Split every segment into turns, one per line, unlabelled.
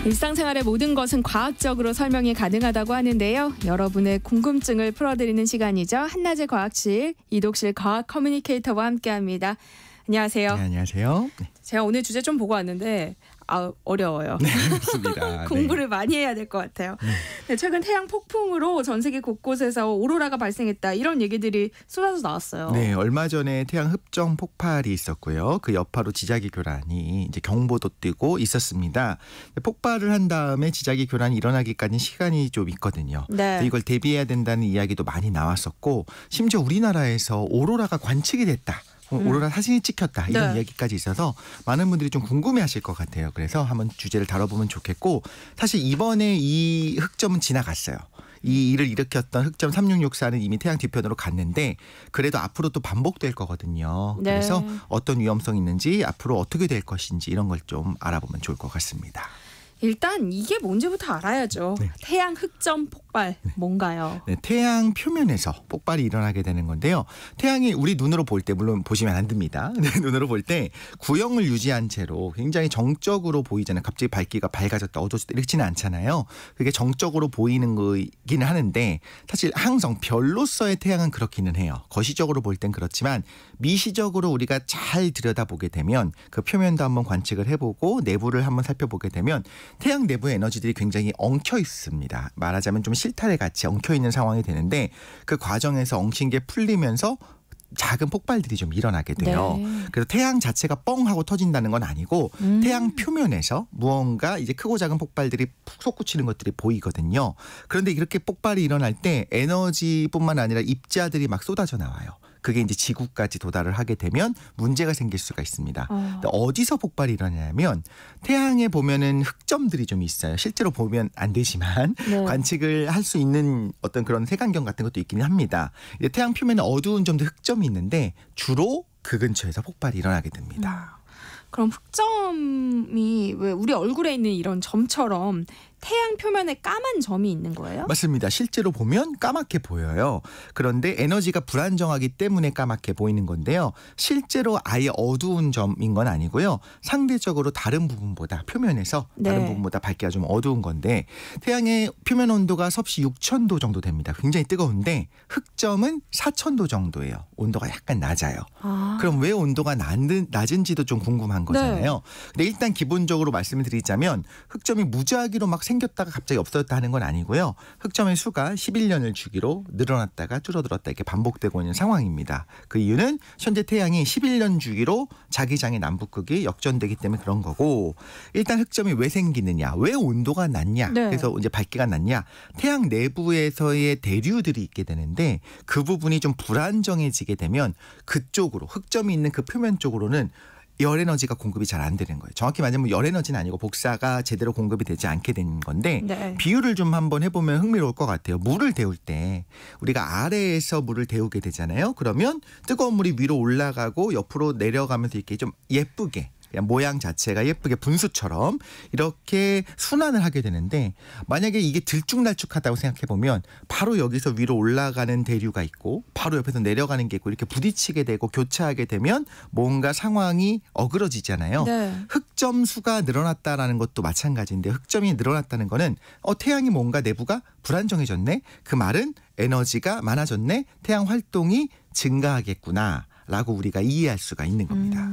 일상생활의 모든 것은 과학적으로 설명이 가능하다고 하는데요. 여러분의 궁금증을 풀어드리는 시간이죠. 한낮의 과학실, 이독실 과학 커뮤니케이터와 함께합니다. 안녕하세요.
네, 안녕하세요. 네.
제가 오늘 주제 좀 보고 왔는데 어려워요.
네, 그렇습니다.
공부를
네.
많이 해야 될 것 같아요.
네.
네, 최근 태양 폭풍으로 전 세계 곳곳에서 오로라가 발생했다. 이런 얘기들이 쏟아져 나왔어요.
네, 얼마 전에 태양 흡정 폭발이 있었고요. 그 여파로 지자기 교란이 이제 경보도 뜨고 있었습니다. 폭발을 한 다음에 지자기 교란이 일어나기까지 시간이 좀 있거든요.
네.
이걸 대비해야 된다는 이야기도 많이 나왔었고, 심지어 우리나라에서 오로라가 관측이 됐다. 오로라 사진이 찍혔다 이런
네.
이야기까지 있어서 많은 분들이 좀 궁금해하실 것 같아요. 그래서 한번 주제를 다뤄보면 좋겠고, 사실 이번에 이 흑점은 지나갔어요. 이 일을 일으켰던 흑점 3664는 이미 태양 뒤편으로 갔는데 그래도 앞으로 또 반복될 거거든요.
네.
그래서 어떤 위험성이 있는지 앞으로 어떻게 될 것인지 이런 걸 좀 알아보면 좋을 것 같습니다.
일단 이게 뭔지부터 알아야죠.
네.
태양 흑점 폭발 뭔가요?
네, 태양 표면에서 폭발이 일어나게 되는 건데요. 태양이 우리 눈으로 볼 때, 물론 보시면 안 됩니다. 네, 눈으로 볼 때 구형을 유지한 채로 굉장히 정적으로 보이잖아요. 갑자기 밝기가 밝아졌다 어두워졌다 이렇지는 않잖아요. 그게 정적으로 보이는 거기는 하는데 사실 항상 별로서의 태양은 그렇기는 해요. 거시적으로 볼 땐 그렇지만 미시적으로 우리가 잘 들여다보게 되면 그 표면도 한번 관측을 해보고 내부를 한번 살펴보게 되면 태양 내부의 에너지들이 굉장히 엉켜 있습니다. 말하자면 좀 실타래 같이 엉켜 있는 상황이 되는데 그 과정에서 엉킨 게 풀리면서 작은 폭발들이 좀 일어나게 돼요.
네.
그래서 태양 자체가 뻥 하고 터진다는 건 아니고 태양 표면에서 무언가 이제 크고 작은 폭발들이 푹 솟구치는 것들이 보이거든요. 그런데 이렇게 폭발이 일어날 때 에너지뿐만 아니라 입자들이 막 쏟아져 나와요. 그게 이제 지구까지 도달을 하게 되면 문제가 생길 수가 있습니다. 어디서 폭발이 일어나냐면 태양에 보면은 흑점들이 좀 있어요. 실제로 보면 안 되지만
네.
관측을 할 수 있는 어떤 그런 색안경 같은 것도 있기는 합니다. 이제 태양 표면에 어두운 점도 흑점이 있는데 주로 그 근처에서 폭발이 일어나게 됩니다.
그럼 흑점이 왜 우리 얼굴에 있는 이런 점처럼 태양 표면에 까만 점이 있는 거예요?
맞습니다. 실제로 보면 까맣게 보여요. 그런데 에너지가 불안정하기 때문에 까맣게 보이는 건데요. 실제로 아예 어두운 점인 건 아니고요. 상대적으로 다른 부분보다 표면에서 다른
네.
부분보다 밝기가 좀 어두운 건데 태양의 표면 온도가 섭씨 6,000도 정도 됩니다. 굉장히 뜨거운데 흑점은 4,000도 정도예요. 온도가 약간 낮아요. 그럼 왜 온도가 낮은지도 좀 궁금한 거잖아요. 근데 일단 기본적으로 말씀을 드리자면 흑점이 무작위로 막 생겼다가 갑자기 없어졌다 하는 건 아니고요. 흑점의 수가 11년을 주기로 늘어났다가 줄어들었다 이렇게 반복되고 있는 상황입니다. 그 이유는 현재 태양이 11년 주기로 자기장의 남북극이 역전되기 때문에 그런 거고, 일단 흑점이 왜 생기느냐, 왜 온도가 낮냐,
네.
그래서 이제 밝기가 낮냐, 태양 내부에서의 대류들이 있게 되는데 그 부분이 좀 불안정해지게 되면 그쪽으로 흑점이 있는 그 표면 쪽으로는 열 에너지가 공급이 잘 안 되는 거예요. 정확히 말하면 열 에너지는 아니고 복사가 제대로 공급이 되지 않게 되는 건데
네.
비유를 좀 한번 해보면 흥미로울 것 같아요. 물을 데울 때 우리가 아래에서 물을 데우게 되잖아요. 그러면 뜨거운 물이 위로 올라가고 옆으로 내려가면서 이렇게 좀 예쁘게 그냥 모양 자체가 예쁘게 분수처럼 이렇게 순환을 하게 되는데 만약에 이게 들쭉날쭉하다고 생각해보면 바로 여기서 위로 올라가는 대류가 있고 바로 옆에서 내려가는 게 있고 이렇게 부딪히게 되고 교차하게 되면 뭔가 상황이 어그러지잖아요.
네.
흑점 수가 늘어났다라는 것도 마찬가지인데 흑점이 늘어났다는 거는 태양이 뭔가 내부가 불안정해졌네. 그 말은 에너지가 많아졌네. 태양 활동이 증가하겠구나라고 우리가 이해할 수가 있는 겁니다.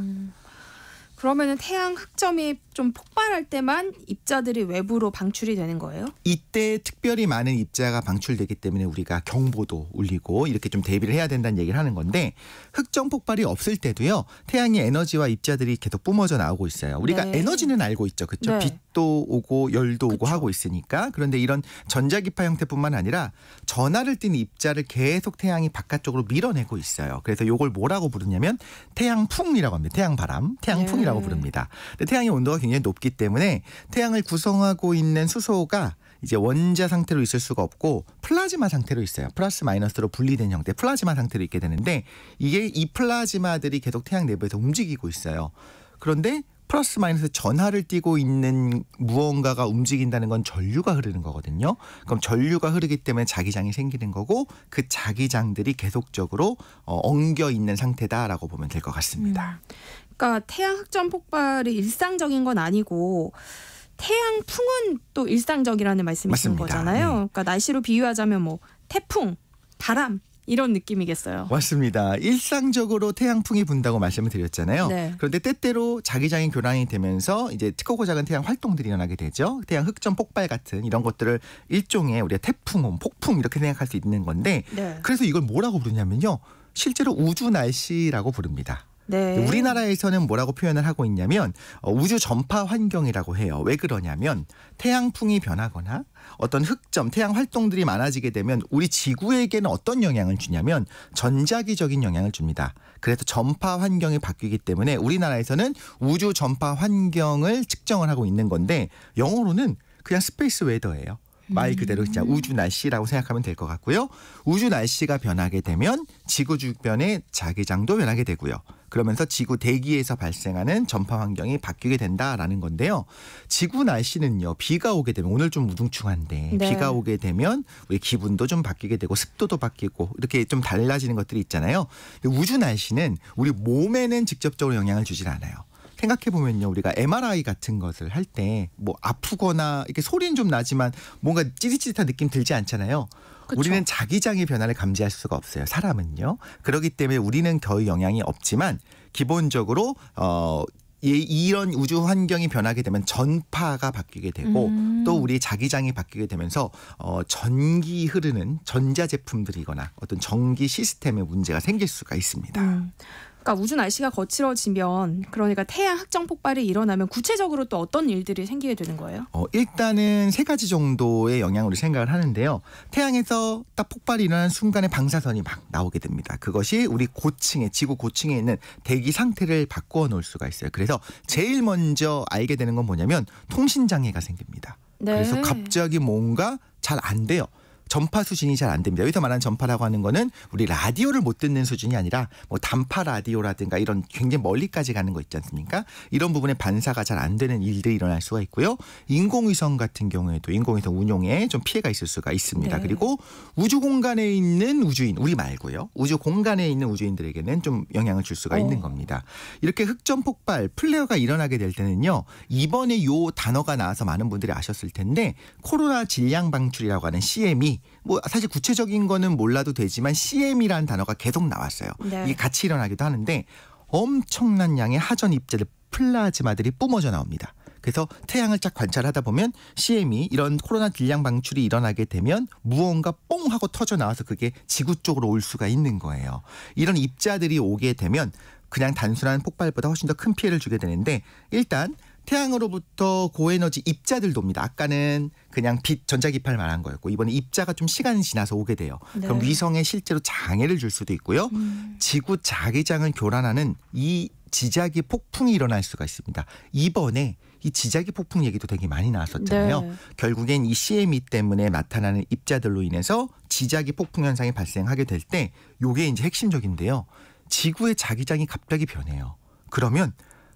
그러면은 태양 흑점이 좀 폭발할 때만 입자들이 외부로 방출이 되는 거예요?
이때 특별히 많은 입자가 방출되기 때문에 우리가 경보도 울리고 이렇게 좀 대비를 해야 된다는 얘기를 하는 건데 흑점 폭발이 없을 때도요. 태양의 에너지와 입자들이 계속 뿜어져 나오고 있어요. 우리가
네.
에너지는 알고 있죠. 그렇죠?
네.
빛도 오고 열도 오고
그쵸.
하고 있으니까. 그런데 이런 전자기파 형태뿐만 아니라 전하를 띤 입자를 계속 태양이 바깥쪽으로 밀어내고 있어요. 그래서 이걸 뭐라고 부르냐면 태양풍이라고 합니다. 태양바람, 태양풍이라고 부릅니다. 근데 태양의 온도가 굉장히 높기 때문에 태양을 구성하고 있는 수소가 이제 원자 상태로 있을 수가 없고 플라즈마 상태로 있어요. 플러스 마이너스로 분리된 형태 플라즈마 상태로 있게 되는데 이게 이 플라즈마들이 계속 태양 내부에서 움직이고 있어요. 그런데 플러스 마이너스 전하를 띠고 있는 무언가가 움직인다는 건 전류가 흐르는 거거든요. 그럼 전류가 흐르기 때문에 자기장이 생기는 거고 그 자기장들이 계속적으로 엉겨 있는 상태다라고 보면 될 것 같습니다.
그러니까 태양 흑점 폭발이 일상적인 건 아니고 태양풍은 또 일상적이라는 말씀이신
맞습니다.
거잖아요.
네.
그러니까 날씨로 비유하자면 뭐 태풍, 바람 이런 느낌이겠어요.
맞습니다. 일상적으로 태양풍이 분다고 말씀을 드렸잖아요.
네.
그런데 때때로 자기장이 교란이 되면서 이제 크고 작은 태양 활동들이 일어나게 되죠. 태양 흑점 폭발 같은 이런 것들을 일종의 우리가 태풍, 폭풍 이렇게 생각할 수 있는 건데
네.
그래서 이걸 뭐라고 부르냐면요. 실제로 우주 날씨라고 부릅니다.
네.
우리나라에서는 뭐라고 표현을 하고 있냐면 우주 전파 환경이라고 해요. 왜 그러냐면 태양풍이 변하거나 어떤 흑점, 태양 활동들이 많아지게 되면 우리 지구에게는 어떤 영향을 주냐면 전자기적인 영향을 줍니다. 그래서 전파 환경이 바뀌기 때문에 우리나라에서는 우주 전파 환경을 측정을 하고 있는 건데 영어로는 그냥 스페이스 웨더예요. 말 그대로 진짜 우주 날씨라고 생각하면 될 것 같고요. 우주 날씨가 변하게 되면 지구 주변의 자기장도 변하게 되고요. 그러면서 지구 대기에서 발생하는 전파 환경이 바뀌게 된다라는 건데요. 지구 날씨는요. 비가 오게 되면 오늘 좀 우중충한데
네.
비가 오게 되면 우리 기분도 좀 바뀌게 되고 습도도 바뀌고 이렇게 좀 달라지는 것들이 있잖아요. 근데 우주 날씨는 우리 몸에는 직접적으로 영향을 주질 않아요. 생각해보면요. 우리가 MRI 같은 것을 할 때 뭐 아프거나 이렇게 소리는 좀 나지만 뭔가 찌릿찌릿한 느낌 들지 않잖아요.
그쵸.
우리는 자기장의 변화를 감지할 수가 없어요. 사람은요. 그렇기 때문에 우리는 거의 영향이 없지만 기본적으로 이런 우주 환경이 변하게 되면 전파가 바뀌게 되고 또 우리 자기장이 바뀌게 되면서 전기 흐르는 전자제품들이거나 어떤 전기 시스템에 문제가 생길 수가 있습니다.
그러니까 우주 날씨가 거칠어지면 그러니까 태양 흑점 폭발이 일어나면 구체적으로 또 어떤 일들이 생기게 되는 거예요?
일단은 세 가지 정도의 영향으로 생각을 하는데요. 태양에서 딱 폭발이 일어나는 순간에 방사선이 막 나오게 됩니다. 그것이 우리 고층에 지구 고층에 있는 대기 상태를 바꾸어 놓을 수가 있어요. 그래서 제일 먼저 알게 되는 건 뭐냐면 통신 장애가 생깁니다.
네.
그래서 갑자기 뭔가 잘 안 돼요. 전파 수준이 잘 안 됩니다. 여기서 말하는 전파라고 하는 거는 우리 라디오를 못 듣는 수준이 아니라 뭐 단파 라디오라든가 이런 굉장히 멀리까지 가는 거 있지 않습니까? 이런 부분에 반사가 잘 안 되는 일들이 일어날 수가 있고요. 인공위성 같은 경우에도 인공위성 운용에 좀 피해가 있을 수가 있습니다.
네.
그리고 우주 공간에 있는 우주인, 우리 말고요. 우주 공간에 있는 우주인들에게는 좀 영향을 줄 수가 있는 겁니다. 이렇게 흑점 폭발, 플레어가 일어나게 될 때는요. 이번에 요 단어가 나와서 많은 분들이 아셨을 텐데 코로나 질량 방출이라고 하는 CM이 뭐 사실 구체적인 거는 몰라도 되지만 CM이라는 단어가 계속 나왔어요.
네.
이게 같이 일어나기도 하는데 엄청난 양의 하전 입자들 플라즈마들이 뿜어져 나옵니다. 그래서 태양을 쫙 관찰하다 보면 CM이 이런 코로나 질량 방출이 일어나게 되면 무언가 뽕 하고 터져 나와서 그게 지구 쪽으로 올 수가 있는 거예요. 이런 입자들이 오게 되면 그냥 단순한 폭발보다 훨씬 더 큰 피해를 주게 되는데 일단 태양으로부터 고에너지 입자들도 옵니다. 아까는 그냥 빛, 전자기파를 말한 거였고 이번에 입자가 좀 시간이 지나서 오게 돼요.
네.
그럼 위성에 실제로 장애를 줄 수도 있고요. 지구 자기장을 교란하는 이 지자기 폭풍이 일어날 수가 있습니다. 이번에 이 지자기 폭풍 얘기도 되게 많이 나왔었잖아요.
네.
결국엔 이 CME 때문에 나타나는 입자들로 인해서 지자기 폭풍 현상이 발생하게 될 때 이게 이제 핵심적인데요. 지구의 자기장이 갑자기 변해요. 그러면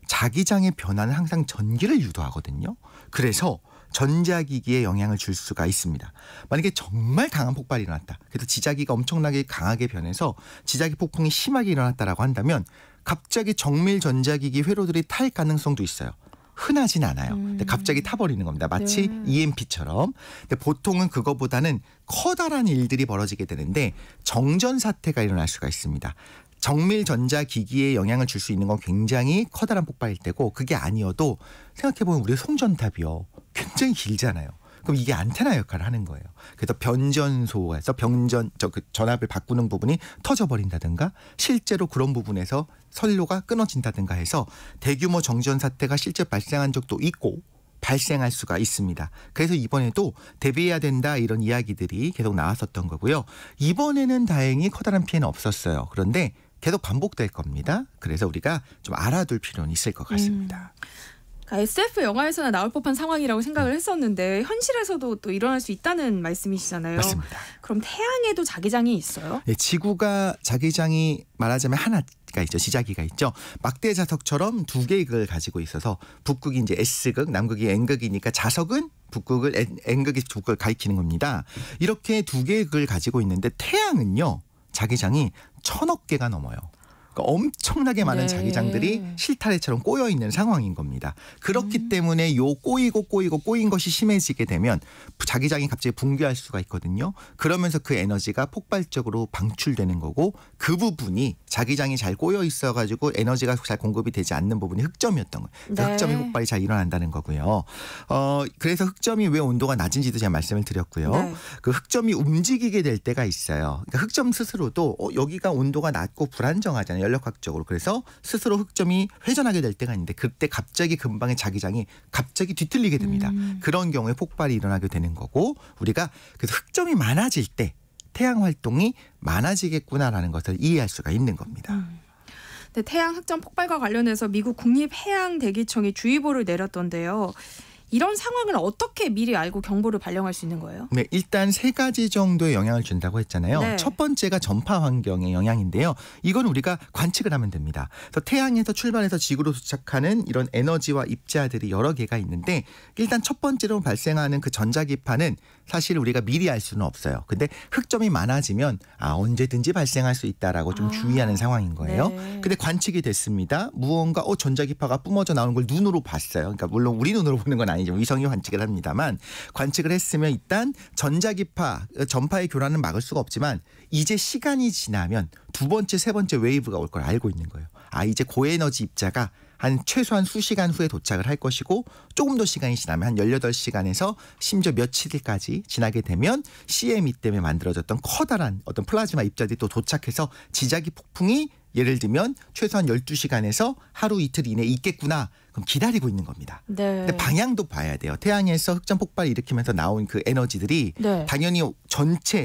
자기장의 변화는 항상 전기를 유도하거든요. 그래서 전자기기에 영향을 줄 수가 있습니다. 만약에 정말 강한 폭발이 일어났다. 그래서 지자기가 엄청나게 강하게 변해서 지자기 폭풍이 심하게 일어났다라고 한다면 갑자기 정밀 전자기기 회로들이 탈 가능성도 있어요. 흔하진 않아요. 근데 갑자기 타버리는 겁니다. 마치 EMP처럼. 근데 보통은 그거보다는 커다란 일들이 벌어지게 되는데 정전 사태가 일어날 수가 있습니다. 정밀 전자기기에 영향을 줄 수 있는 건 굉장히 커다란 폭발일 때고 그게 아니어도 생각해보면 우리 송전탑이요. 굉장히 길잖아요. 그럼 이게 안테나 역할을 하는 거예요. 그래서 변전소에서 그 전압을 바꾸는 부분이 터져버린다든가 실제로 그런 부분에서 선로가 끊어진다든가 해서 대규모 정전 사태가 실제 발생한 적도 있고 발생할 수가 있습니다. 그래서 이번에도 대비해야 된다 이런 이야기들이 계속 나왔었던 거고요. 이번에는 다행히 커다란 피해는 없었어요. 그런데 계속 반복될 겁니다. 그래서 우리가 좀 알아둘 필요는 있을 것 같습니다.
그러니까 SF 영화에서나 나올 법한 상황이라고 생각을 했었는데 현실에서도 또 일어날 수 있다는 말씀이시잖아요.
맞습니다.
그럼 태양에도 자기장이 있어요?
네, 지구가 자기장이 말하자면 하나가 있죠. 지자기가 있죠. 막대 자석처럼 두 개의 극을 가지고 있어서 북극이 이제 S극, 남극이 N극이니까 자석은 북극을 N극이 북극을 가리키는 겁니다. 이렇게 두 개의 극을 가지고 있는데 태양은요. 자기장이 1000억 개가 넘어요. 그러니까 엄청나게 많은
네.
자기장들이 실타래처럼 꼬여 있는 상황인 겁니다. 그렇기 때문에 요 꼬인 것이 심해지게 되면 자기장이 갑자기 붕괴할 수가 있거든요. 그러면서 그 에너지가 폭발적으로 방출되는 거고 그 부분이 자기장이 잘 꼬여 있어가지고 에너지가 잘 공급이 되지 않는 부분이 흑점이었던 거예요. 그
네.
흑점이 폭발이 잘 일어난다는 거고요. 그래서 흑점이 왜 온도가 낮은지도 제가 말씀을 드렸고요.
네.
그 흑점이 움직이게 될 때가 있어요. 그러니까 흑점 스스로도 여기가 온도가 낮고 불안정하잖아요. 연력학적으로. 그래서 스스로 흑점이 회전하게 될 때가 있는데 그때 갑자기 근방의 자기장이 갑자기 뒤틀리게 됩니다. 그런 경우에 폭발이 일어나게 되는 거고 우리가 그래서 흑점이 많아질 때 태양 활동이 많아지겠구나라는 것을 이해할 수가 있는 겁니다.
네, 태양 흑점 폭발과 관련해서 미국 국립해양대기청이 주의보를 내렸던데요. 이런 상황을 어떻게 미리 알고 경보를 발령할 수 있는 거예요?
네, 일단 3가지 정도의 영향을 준다고 했잖아요.
네.
첫 번째가 전파 환경의 영향인데요. 이건 우리가 관측을 하면 됩니다. 그래서 태양에서 출발해서 지구로 도착하는 이런 에너지와 입자들이 여러 개가 있는데 일단 첫 번째로 발생하는 그 전자기파는 사실 우리가 미리 알 수는 없어요. 근데 흑점이 많아지면 언제든지 발생할 수 있다라고 좀 주의하는 상황인 거예요.
네.
근데 관측이 됐습니다. 무언가 전자기파가 뿜어져 나오는 걸 눈으로 봤어요. 그러니까 물론 우리 눈으로 보는 건 아니지만 위성이 관측을 합니다만 관측을 했으면 일단 전자기파 전파의 교란은 막을 수가 없지만 이제 시간이 지나면 두 번째 세 번째 웨이브가 올 걸 알고 있는 거예요. 이제 고에너지 입자가 한 최소한 수시간 후에 도착을 할 것이고 조금 더 시간이 지나면 한 18시간에서 심지어 며칠까지 지나게 되면 CME 때문에 만들어졌던 커다란 어떤 플라즈마 입자들이 또 도착해서 지자기 폭풍이 예를 들면 최소한 12시간에서 하루 이틀 이내에 있겠구나. 그럼 기다리고 있는 겁니다.
네.
근데 방향도 봐야 돼요. 태양에서 흑점 폭발을 일으키면서 나온 그 에너지들이
네.
당연히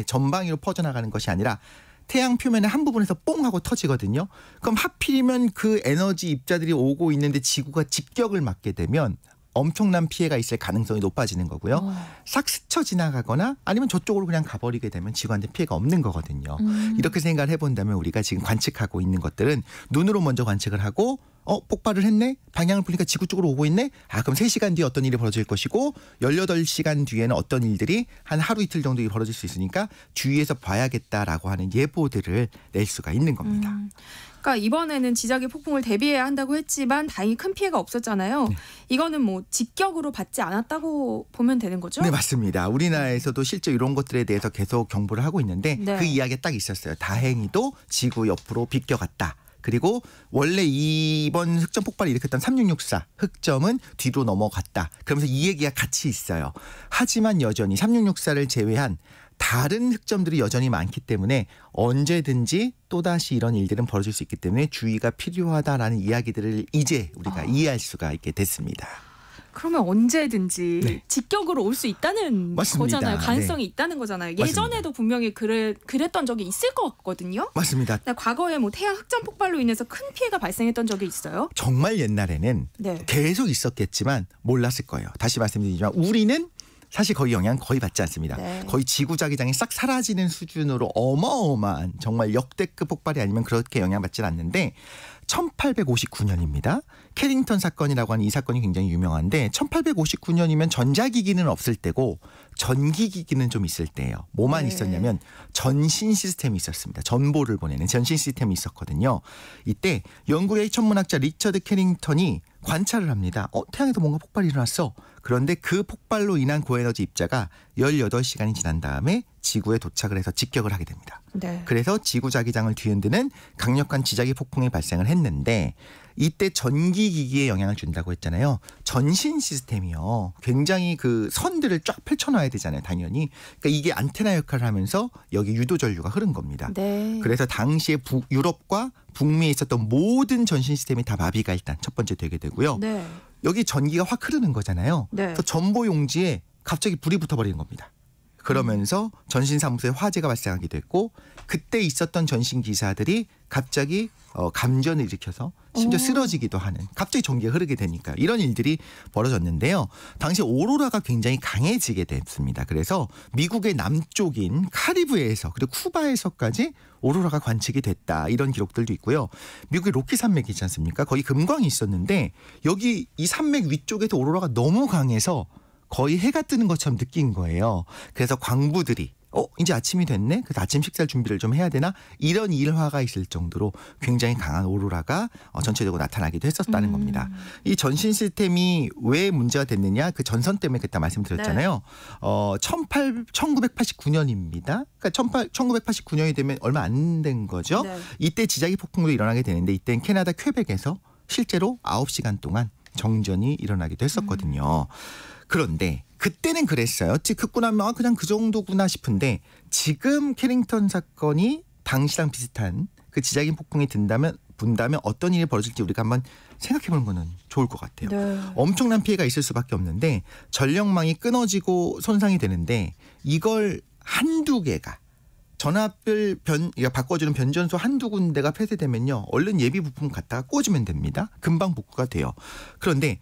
전방위로 퍼져나가는 것이 아니라 태양 표면의 한 부분에서 뽕 하고 터지거든요. 그럼 하필이면 그 에너지 입자들이 오고 있는데 지구가 직격을 맞게 되면 엄청난 피해가 있을 가능성이 높아지는 거고요. 싹 스쳐 지나가거나 아니면 저쪽으로 그냥 가버리게 되면 지구한테 피해가 없는 거거든요. 이렇게 생각을 해본다면 우리가 지금 관측하고 있는 것들은 눈으로 먼저 관측을 하고 폭발을 했네? 방향을 보니까 지구 쪽으로 오고 있네? 그럼 3시간 뒤에 어떤 일이 벌어질 것이고 18시간 뒤에는 어떤 일들이 한 하루 이틀 정도 벌어질 수 있으니까 주의해서 봐야겠다라고 하는 예보들을 낼 수가 있는 겁니다.
그러니까 이번에는 지자기 폭풍을 대비해야 한다고 했지만 다행히 큰 피해가 없었잖아요.
네.
이거는 뭐 직격으로 받지 않았다고 보면 되는 거죠?
네, 맞습니다. 우리나라에서도 실제 이런 것들에 대해서 계속 경보를 하고 있는데
네.
그 이야기가 딱 있었어요. 다행히도 지구 옆으로 비껴갔다. 그리고 원래 이번 흑점 폭발을 일으켰던 3664 흑점은 뒤로 넘어갔다. 그러면서 이 얘기가 같이 있어요. 하지만 여전히 3664를 제외한 다른 흑점들이 여전히 많기 때문에 언제든지 또다시 이런 일들은 벌어질 수 있기 때문에 주의가 필요하다라는 이야기들을 이제 우리가 이해할 수가 있게 됐습니다.
그러면 언제든지
네.
직격으로 올 수 있다는
맞습니다.
거잖아요. 가능성이
네.
있다는 거잖아요.
맞습니다.
예전에도 분명히 그랬던 적이 있을 것 같거든요.
맞습니다.
근데 과거에 뭐 태양 흑점 폭발로 인해서 큰 피해가 발생했던 적이 있어요?
정말 옛날에는
네.
계속 있었겠지만 몰랐을 거예요. 다시 말씀드리지만 우리는 사실 거의 영향 거의 받지 않습니다.
네.
거의 지구 자기장이 싹 사라지는 수준으로 어마어마한 정말 역대급 폭발이 아니면 그렇게 영향받지는 않는데 1859년입니다. 캐링턴 사건이라고 하는 이 사건이 굉장히 유명한데 1859년이면 전자기기는 없을 때고 전기기기는 좀 있을 때예요. 뭐만
네.
있었냐면 전신 시스템이 있었습니다. 전보를 보내는 전신 시스템이 있었거든요. 이때 영국의 천문학자 리처드 캐링턴이 관찰을 합니다. 태양에서 뭔가 폭발이 일어났어. 그런데 그 폭발로 인한 고에너지 입자가 18시간이 지난 다음에 지구에 도착을 해서 직격을 하게 됩니다.
네.
그래서 지구 자기장을 뒤흔드는 강력한 지자기 폭풍이 발생을 했는데 이때 전기기기에 영향을 준다고 했잖아요. 전신 시스템이요. 굉장히 그 선들을 쫙 펼쳐놔야 되잖아요. 당연히. 그러니까 이게 안테나 역할을 하면서 여기 유도 전류가 흐른 겁니다.
네.
그래서 당시에 유럽과 북미에 있었던 모든 전신 시스템이 다 마비가 일단 첫 번째 되게 되고요.
네.
여기 전기가 확 흐르는 거잖아요.
네.
그래서 전보 용지에 갑자기 불이 붙어버리는 겁니다. 그러면서 전신 사무소에 화재가 발생하게 됐고 그때 있었던 전신 기사들이 갑자기 감전을 일으켜서 심지어 쓰러지기도 하는 갑자기 전기가 흐르게 되니까 이런 일들이 벌어졌는데요. 당시 오로라가 굉장히 강해지게 됐습니다. 그래서 미국의 남쪽인 카리브해에서 그리고 쿠바에서까지 오로라가 관측이 됐다. 이런 기록들도 있고요. 미국의 로키 산맥이 있지 않습니까? 거기 금광이 있었는데 여기 이 산맥 위쪽에서 오로라가 너무 강해서 거의 해가 뜨는 것처럼 느낀 거예요. 그래서 광부들이 이제 아침이 됐네. 그래서 아침 식사 준비를 좀 해야 되나? 이런 일화가 있을 정도로 굉장히 강한 오로라가 전체적으로 나타나기도 했었다는 겁니다. 이 전신 시스템이 왜 문제가 됐느냐? 그 전선 때문에 그때 말씀드렸잖아요. 1989년입니다. 그러니까 1989년이 되면 얼마 안 된 거죠.
네.
이때 지자기 폭풍도 일어나게 되는데 이때는 캐나다 퀘벡에서 실제로 9시간 동안 정전이 일어나기도 했었거든요. 그런데 그때는 그랬어요. 듣고 나면 그냥 그 정도구나 싶은데 지금 캐링턴 사건이 당시랑 비슷한 그 지자기 폭풍이 분다면 어떤 일이 벌어질지 우리가 한번 생각해보는 거는 좋을 것 같아요.
네.
엄청난 피해가 있을 수밖에 없는데 전력망이 끊어지고 손상이 되는데 이걸 한두 개가 전압을 바꿔주는 변전소 한두 군데가 폐쇄되면요. 얼른 예비 부품 갖다가 꽂으면 됩니다. 금방 복구가 돼요. 그런데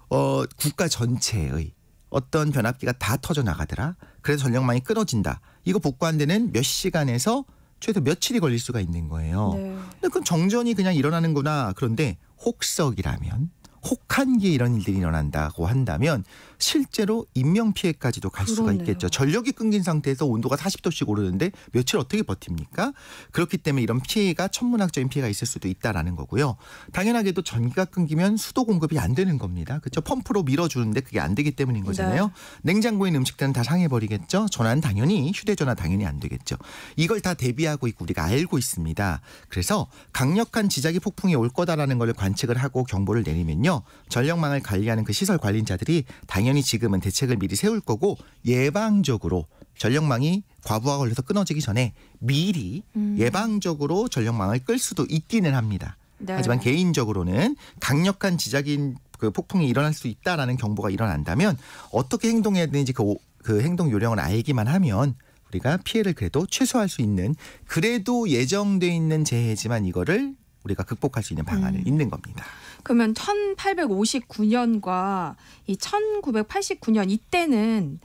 국가 전체의 어떤 변압기가 다 터져 나가더라. 그래서 전력망이 끊어진다. 이거 복구한 데는 몇 시간에서 최소 며칠이 걸릴 수가 있는 거예요.
네.
근데 그건 정전이 그냥 일어나는구나. 그런데 혹석이라면 혹한기에 이런 일들이 일어난다고 한다면 실제로 인명피해까지도 갈 수가
그러네요.
있겠죠. 전력이 끊긴 상태에서 온도가 40도씩 오르는데 며칠 어떻게 버팁니까? 그렇기 때문에 이런 피해가 천문학적인 피해가 있을 수도 있다라는 거고요. 당연하게도 전기가 끊기면 수도 공급이 안 되는 겁니다. 그렇죠? 펌프로 밀어주는데 그게 안 되기 때문인 거잖아요.
네.
냉장고에 있는 음식들은 다 상해버리겠죠. 전화는 당연히 휴대전화 당연히 안 되겠죠. 이걸 다 대비하고 있고 우리가 알고 있습니다. 그래서 강력한 지자기 폭풍이 올 거다라는 걸 관측을 하고 경보를 내리면요. 전력망을 관리하는 그 시설 관리자들이 당연히 지금은 대책을 미리 세울 거고 예방적으로 전력망이 과부하 걸려서 끊어지기 전에 미리 예방적으로 전력망을 끌 수도 있기는 합니다.
네.
하지만 개인적으로는 강력한 지자기 그 폭풍이 일어날 수 있다라는 경보가 일어난다면 어떻게 행동해야 되는지 그 행동 요령을 알기만 하면 우리가 피해를 그래도 최소화할 수 있는 그래도 예정돼 있는 재해지만 이거를 우리가 극복할 수 있는 방안을 있는 겁니다.
그러면 1859년과 이 1989년 이때는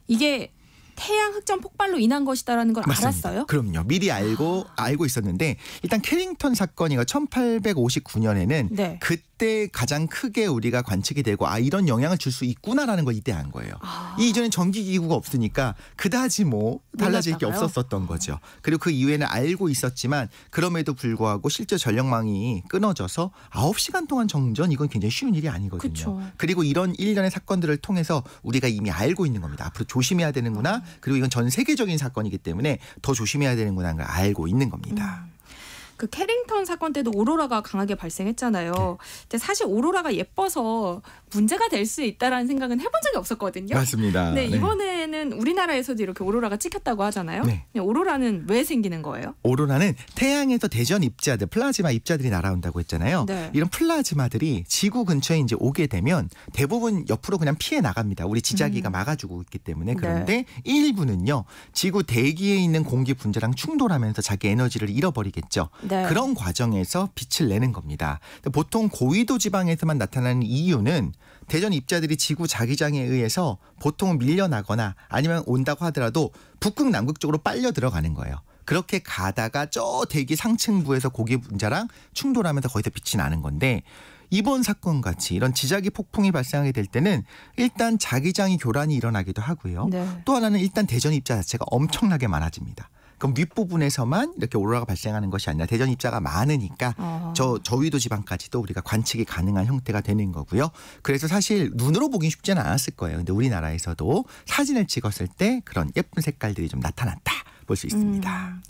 이게 태양 흑점 폭발로 인한 것이다라는 걸
맞습니다.
알았어요?
그럼요. 미리 알고 있었는데 일단 캐링턴 사건이 1859년에는
네.
그때 가장 크게 우리가 관측이 되고 이런 영향을 줄 수 있구나라는 걸 이때 안 거예요. 이 이전에 전기기구가 없으니까 그다지 달라질 게
몰랐다고요?
없었던 거죠. 그리고 그 이후에는 알고 있었지만 그럼에도 불구하고 실제 전력망이 끊어져서 9시간 동안 정전 이건 굉장히 쉬운 일이 아니거든요.
그쵸.
그리고 이런 일련의 사건들을 통해서 우리가 이미 알고 있는 겁니다. 앞으로 조심해야 되는구나. 그리고 이건 전 세계적인 사건이기 때문에 더 조심해야 되는구나 걸 알고 있는 겁니다.
그 캐링턴 사건 때도 오로라가 강하게 발생했잖아요.
네.
근데 사실 오로라가 예뻐서 문제가 될 수 있다라는 생각은 해본 적이 없었거든요.
맞습니다.
네,
네.
이번에는 우리나라에서도 이렇게 오로라가 찍혔다고 하잖아요.
네.
오로라는 왜 생기는 거예요?
오로라는 태양에서 대전 입자들, 플라즈마 입자들이 날아온다고 했잖아요.
네.
이런 플라즈마들이 지구 근처에 이제 오게 되면 대부분 옆으로 그냥 피해 나갑니다. 우리 지자기가 막아주고 있기 때문에. 그런데 일부는요, 지구 대기에 있는 공기 분자랑 충돌하면서 자기 에너지를 잃어버리겠죠.
네.
그런 과정에서 빛을 내는 겁니다. 보통 고위도 지방에서만 나타나는 이유는 대전 입자들이 지구 자기장에 의해서 보통은 밀려나거나 아니면 온다고 하더라도 북극 남극 쪽으로 빨려 들어가는 거예요. 그렇게 가다가 저 대기 상층부에서 고기 분자랑 충돌하면서 거기서 빛이 나는 건데 이번 사건 같이 이런 지자기 폭풍이 발생하게 될 때는 일단 자기장이 교란이 일어나기도 하고요.
네.
또 하나는 일단 대전 입자 자체가 엄청나게 많아집니다. 그럼 윗부분에서만 이렇게 오로라가 발생하는 것이 아니라 대전 입자가 많으니까 저위도 지방까지도 우리가 관측이 가능한 형태가 되는 거고요. 그래서 사실 눈으로 보긴 쉽지는 않았을 거예요. 근데 우리나라에서도 사진을 찍었을 때 그런 예쁜 색깔들이 좀 나타났다 볼 수 있습니다.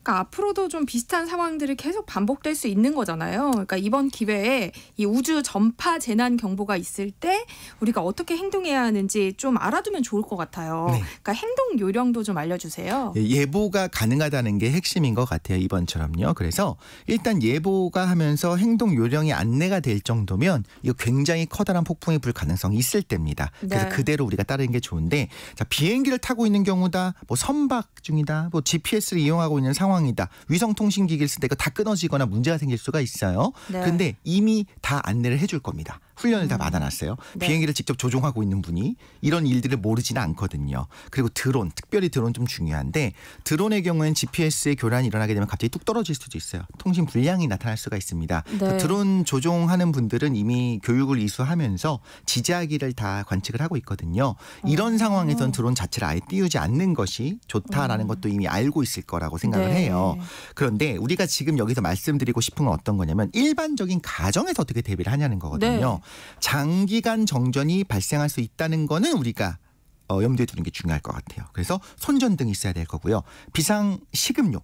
그러니까 앞으로도 좀 비슷한 상황들이 계속 반복될 수 있는 거잖아요. 그러니까 이번 기회에 이 우주 전파 재난 경보가 있을 때 우리가 어떻게 행동해야 하는지 좀 알아두면 좋을 것 같아요.
네.
그러니까 행동 요령도 좀 알려주세요.
예보가 가능하다는 게 핵심인 것 같아요. 이번처럼요. 그래서 일단 예보가 하면서 행동 요령이 안내가 될 정도면 이거 굉장히 커다란 폭풍이 불 가능성이 있을 때입니다. 그래서
네.
그대로 우리가 따르는 게 좋은데 자, 비행기를 타고 있는 경우다. 선박 중이다. GPS를 이용하고 있는 상황이다. 위성통신기기를 쓸 때 이거 다 끊어지거나 문제가 생길 수가 있어요.
네.
그런데 이미 다 안내를 해줄 겁니다. 훈련을 다 받아놨어요.
네.
비행기를 직접 조종하고 있는 분이 이런 일들을 모르지는 않거든요. 그리고 드론, 특별히 드론 좀 중요한데 드론의 경우에는 GPS의 교란이 일어나게 되면 갑자기 뚝 떨어질 수도 있어요. 통신 불량이 나타날 수가 있습니다.
네.
드론 조종하는 분들은 이미 교육을 이수하면서 지자기를 다 관측을 하고 있거든요. 이런 상황에선 드론 자체를 아예 띄우지 않는 것이 좋다라는 것도 이미 알고 있을 거라고 생각을
네.
해요. 그런데 우리가 지금 여기서 말씀드리고 싶은 건 어떤 거냐면 일반적인 가정에서 어떻게 대비를 하냐는 거거든요.
네.
장기간 정전이 발생할 수 있다는 거는 우리가 염두에 두는 게 중요할 것 같아요. 그래서 손전등이 있어야 될 거고요. 비상 식음료.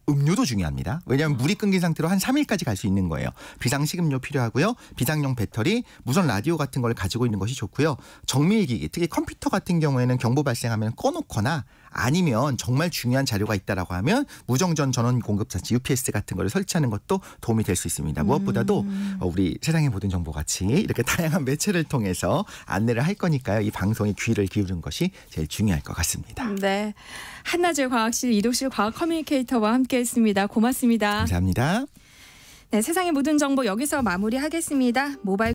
음료도 중요합니다. 왜냐하면 물이 끊긴 상태로 한 3일까지 갈 수 있는 거예요. 비상식음료 필요하고요. 비상용 배터리, 무선 라디오 같은 걸 가지고 있는 것이 좋고요. 정밀기기, 특히 컴퓨터 같은 경우에는 경보 발생하면 꺼놓거나 아니면 정말 중요한 자료가 있다라고 하면 무정전 전원 공급장치 UPS 같은 걸 설치하는 것도 도움이 될 수 있습니다. 무엇보다도 우리 세상의 모든 정보 같이 이렇게 다양한 매체를 통해서 안내를 할 거니까요. 이 방송에 귀를 기울이는 것이 제일 중요할 것 같습니다.
네. 한나절 과학실 이독실 과학 커뮤니케이터와 함께했습니다. 고맙습니다.
감사합니다.
네, 세상의 모든 정보 여기서 마무리하겠습니다. 모바일